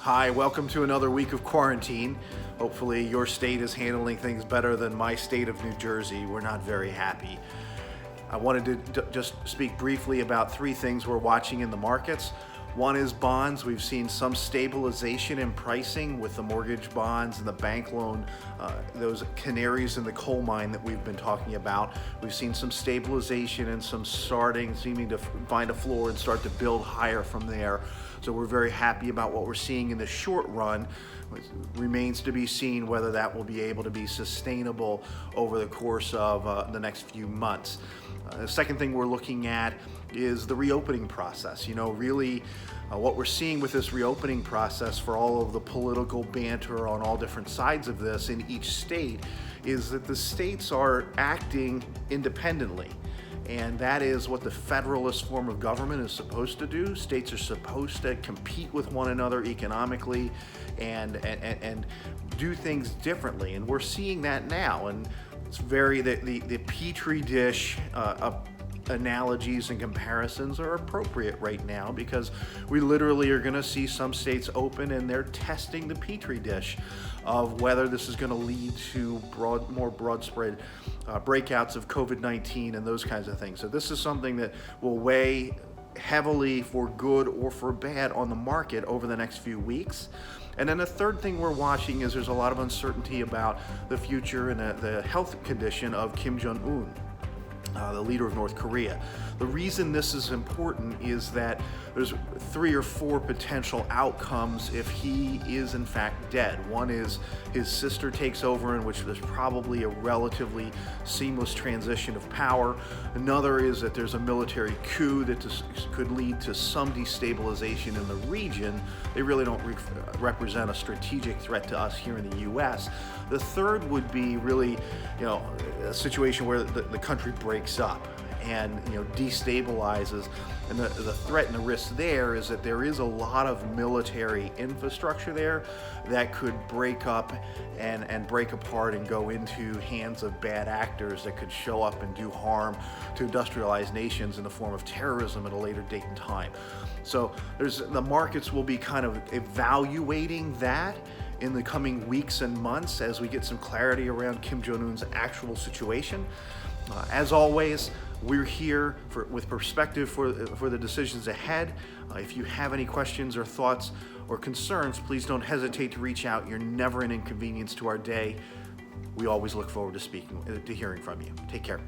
Hi, welcome to another week of quarantine. Hopefully your state is handling things better than my state of New Jersey. We're not very happy. I wanted to just speak briefly about three things we're watching in the markets. One is bonds. We've seen some stabilization in pricing with the mortgage bonds and the bank loan, those canaries in the coal mine that we've been talking about. We've seen some stabilization and some seeming to find a floor and start to build higher from there. So we're very happy about what we're seeing in the short run. It remains to be seen whether that will be able to be sustainable over the course of the next few months. The second thing we're looking at is the reopening process. What we're seeing with this reopening process, for all of the political banter on all different sides of this in each state, is that the states are acting independently. And that is what the federalist form of government is supposed to do. States are supposed to compete with one another economically and do things differently. And we're seeing that now. And it's the petri dish analogies and comparisons are appropriate right now, because we literally are going to see some states open and they're testing the petri dish of whether this is going to lead to more broad spread breakouts of COVID-19 and those kinds of things. So this is something that will weigh heavily for good or for bad on the market over the next few weeks. And then the third thing we're watching is there's a lot of uncertainty about the future and the health condition of Kim Jong-un, the leader of North Korea. The reason this is important is that there's 3 or 4 potential outcomes if he is in fact dead. One is his sister takes over, in which there's probably a relatively seamless transition of power. Another is that there's a military coup that could lead to some destabilization in the region. They really don't represent a strategic threat to us here in the U.S. The third would be really, a situation where the country breaks up and destabilizes, and the threat and the risk there is that there is a lot of military infrastructure there that could break up and break apart and go into hands of bad actors that could show up and do harm to industrialized nations in the form of terrorism at a later date and time. So the markets will be kind of evaluating that in the coming weeks and months as we get some clarity around Kim Jong-un's actual situation. As always, we're here with perspective for the decisions ahead. If you have any questions or thoughts or concerns, please don't hesitate to reach out. You're never an inconvenience to our day. We always look forward to hearing from you. Take care.